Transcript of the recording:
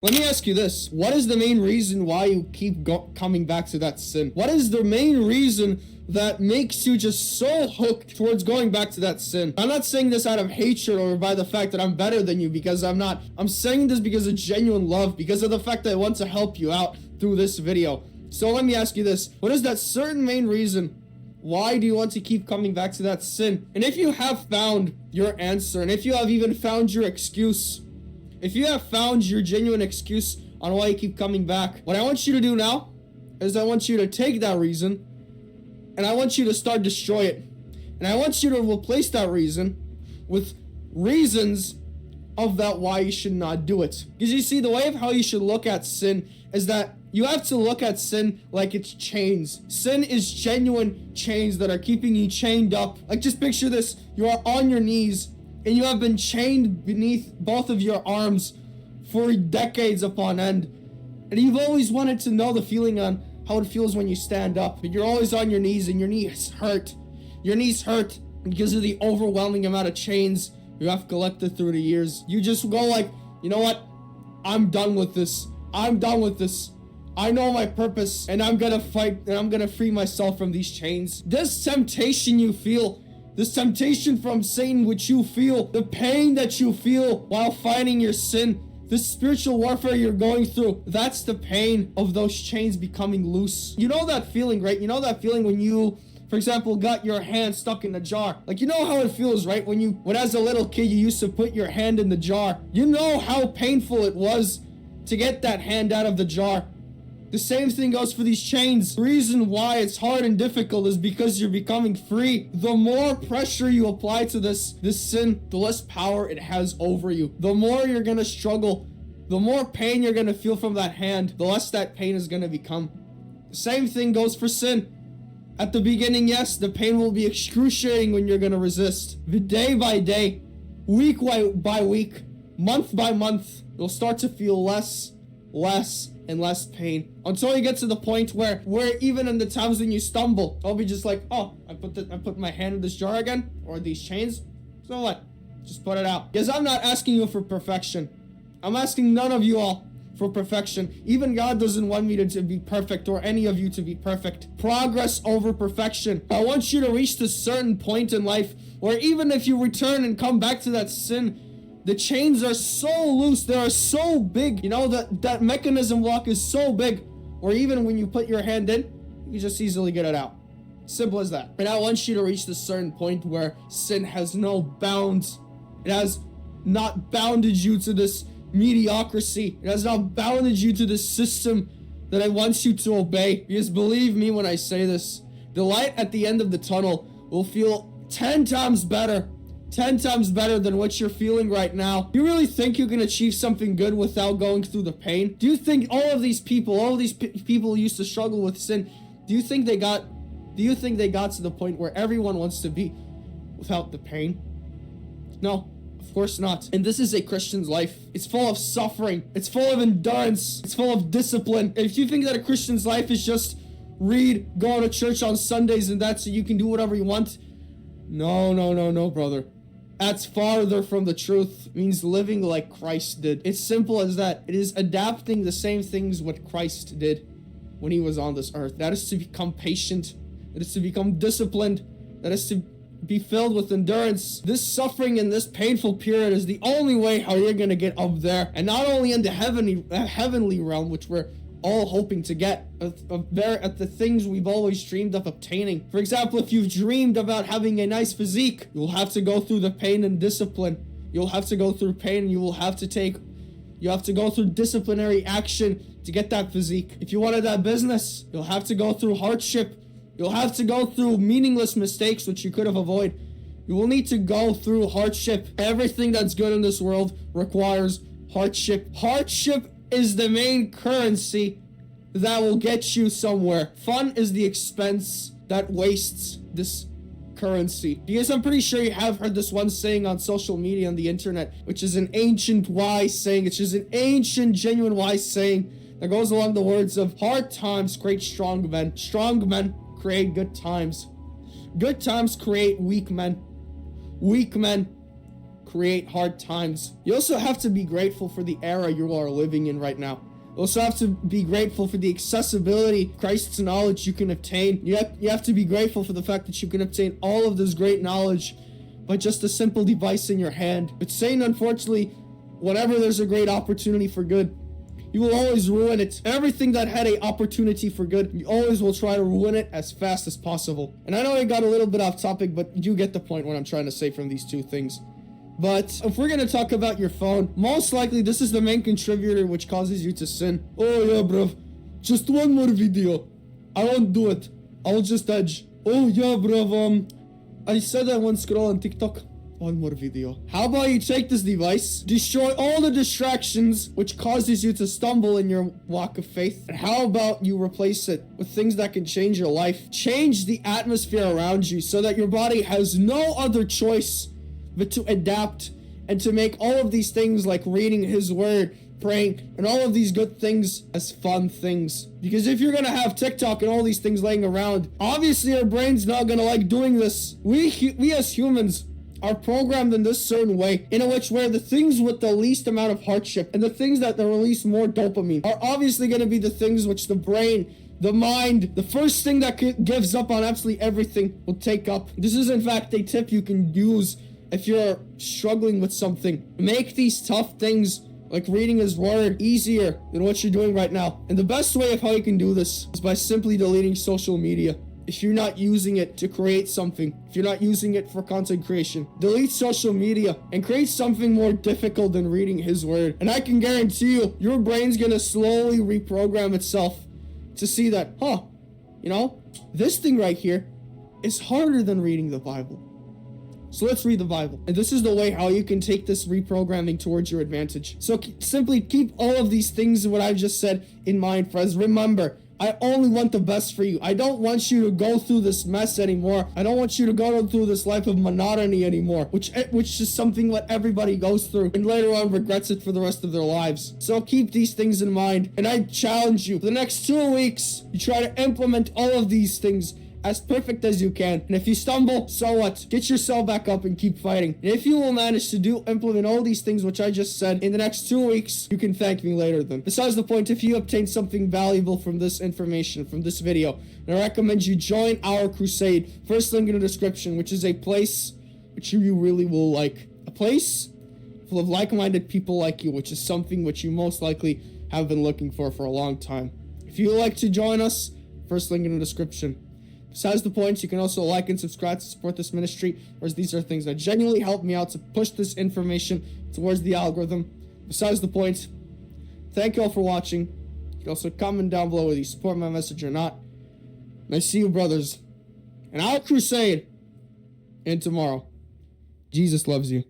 Let me ask you this. What is the main reason why you keep coming back to that sin? What is the main reason that makes you just so hooked towards going back to that sin? I'm not saying this out of hatred or by the fact that I'm better than you, because I'm not. I'm saying this because of genuine love, because of the fact that I want to help you out through this video. So let me ask you this. What is that certain main reason? Why do you want to keep coming back to that sin? And if you have found your answer, and if you have even found your excuse, if you have found your genuine excuse on why you keep coming back, what I want you to do now is I want you to take that reason and I want you to start destroy it. And I want you to replace that reason with reasons of that why you should not do it. Because you see, the way of how you should look at sin is that you have to look at sin like it's chains. Sin is genuine chains that are keeping you chained up. Like, just picture this. You are on your knees and you have been chained beneath both of your arms for decades upon end. And you've always wanted to know the feeling on how it feels when you stand up. But you're always on your knees and your knees hurt. Your knees hurt because of the overwhelming amount of chains you have collected through the years. You just go like, you know what? I'm done with this. I'm done with this. I know my purpose and I'm gonna fight and I'm gonna free myself from these chains. This temptation you feel, this temptation from Satan which you feel, the pain that you feel while fighting your sin, the spiritual warfare you're going through, that's the pain of those chains becoming loose. You know that feeling, right? You know that feeling when you, for example, got your hand stuck in a jar. Like, you know how it feels, right? When as a little kid, you used to put your hand in the jar. You know how painful it was to get that hand out of the jar. The same thing goes for these chains. The reason why it's hard and difficult is because you're becoming free. The more pressure you apply to this sin, the less power it has over you. The more you're gonna struggle, the more pain you're gonna feel from that hand, the less that pain is gonna become. The same thing goes for sin. At the beginning, yes, the pain will be excruciating when you're gonna resist. But day by day, week by week, month by month, you'll start to feel less and less pain until you get to the point where even in the times when you stumble, I'll be just like, oh, I put my hand in this jar again, or these chains. So what? Just put it out. Because I'm not asking you for perfection. I'm asking none of you all for perfection. Even God doesn't want me to be perfect, or any of you to be perfect. Progress over perfection. I want you to reach this certain point in life where even if you return and come back to that sin, the chains are so loose, they are so big, you know, that mechanism lock is so big, or even when you put your hand in, you can just easily get it out. Simple as that. And I want you to reach this certain point where sin has no bounds. It has not bounded you to this mediocrity. It has not bounded you to this system that it wants you to obey. Because believe me when I say this, the light at the end of the tunnel will feel 10 times better. 10 times better than what you're feeling right now. You really think you can achieve something good without going through the pain? Do you think all of these people who used to struggle with sin, do you think they got to the point where everyone wants to be without the pain? No, of course not. And this is a Christian's life. It's full of suffering. It's full of endurance. It's full of discipline. If you think that a Christian's life is just read, go to church on Sundays and that's it, you can do whatever you want. No, brother. That's farther from the truth. It means living like Christ did. It's simple as that. It is adapting the same things what Christ did when he was on this earth. That is to become patient. That is to become disciplined. That is to be filled with endurance. This suffering and this painful period is the only way how you're going to get up there. And not only in the heavenly realm, which we're all hoping to get there at the things we've always dreamed of obtaining. For example, if you've dreamed about having a nice physique, you'll have to go through the pain and discipline. You'll have to go through pain. You have to go through disciplinary action to get that physique. If you wanted that business, you'll have to go through hardship. You'll have to go through meaningless mistakes which you could have avoided. You will need to go through hardship. Everything that's good in this world requires hardship. Hardship is the main currency that will get you somewhere. Fun is the expense that wastes this currency. Because I'm pretty sure you have heard this one saying on social media, on the internet, which is an ancient wise saying. It's just an ancient, genuine wise saying that goes along the words of hard times create strong men. Strong men create good times. Good times create weak men. Weak men create hard times. You also have to be grateful for the era you are living in right now. You also have to be grateful for the accessibility of Christ's knowledge you can obtain. You have to be grateful for the fact that you can obtain all of this great knowledge by just a simple device in your hand. But Satan, unfortunately, whenever there's a great opportunity for good, you will always ruin it. Everything that had an opportunity for good, you always will try to ruin it as fast as possible. And I know I got a little bit off topic, but you get the point what I'm trying to say from these two things. But if we're going to talk about your phone, most likely this is the main contributor which causes you to sin. Oh yeah, bruv. Just one more video. I won't do it. I'll just edge. Oh yeah, bruv. I said I won't scroll on TikTok. One more video. How about you take this device, destroy all the distractions which causes you to stumble in your walk of faith, and how about you replace it with things that can change your life? Change the atmosphere around you so that your body has no other choice but to adapt and to make all of these things like reading his word, praying, and all of these good things as fun things. Because if you're gonna have TikTok and all these things laying around, obviously our brain's not gonna like doing this. We as humans are programmed in this certain way, in which where the things with the least amount of hardship and the things that release more dopamine are obviously going to be the things which the brain, the mind, the first thing that gives up on absolutely everything will take up. This is in fact a tip you can use if you're struggling with something. Make these tough things like reading his word easier than what you're doing right now. And the best way of how you can do this is by simply deleting social media. If you're not using it to create something, if you're not using it for content creation, delete social media and create something more difficult than reading his word. And I can guarantee you, your brain's gonna slowly reprogram itself to see that, you know, this thing right here is harder than reading the Bible. So let's read the Bible. And this is the way how you can take this reprogramming towards your advantage. So simply keep all of these things, what I've just said, in mind, friends. Remember, I only want the best for you. I don't want you to go through this mess anymore. I don't want you to go through this life of monotony anymore, which is something that everybody goes through and later on regrets it for the rest of their lives. So keep these things in mind, and I challenge you, for the next 2 weeks, you try to implement all of these things as perfect as you can. And if you stumble, so what? Get yourself back up and keep fighting. And if you will manage to implement all these things which I just said in the next 2 weeks, you can thank me later then. Besides the point, if you obtain something valuable from this information, from this video, then I recommend you join our Crusade. First link in the description, which is a place which you really will like. A place full of like-minded people like you, which is something which you most likely have been looking for a long time. If you would like to join us, first link in the description. Besides the points, you can also like and subscribe to support this ministry, whereas these are things that genuinely help me out to push this information towards the algorithm. Besides the point, thank you all for watching. You can also comment down below whether you support my message or not. And I see you, brothers, in our crusade and tomorrow. Jesus loves you.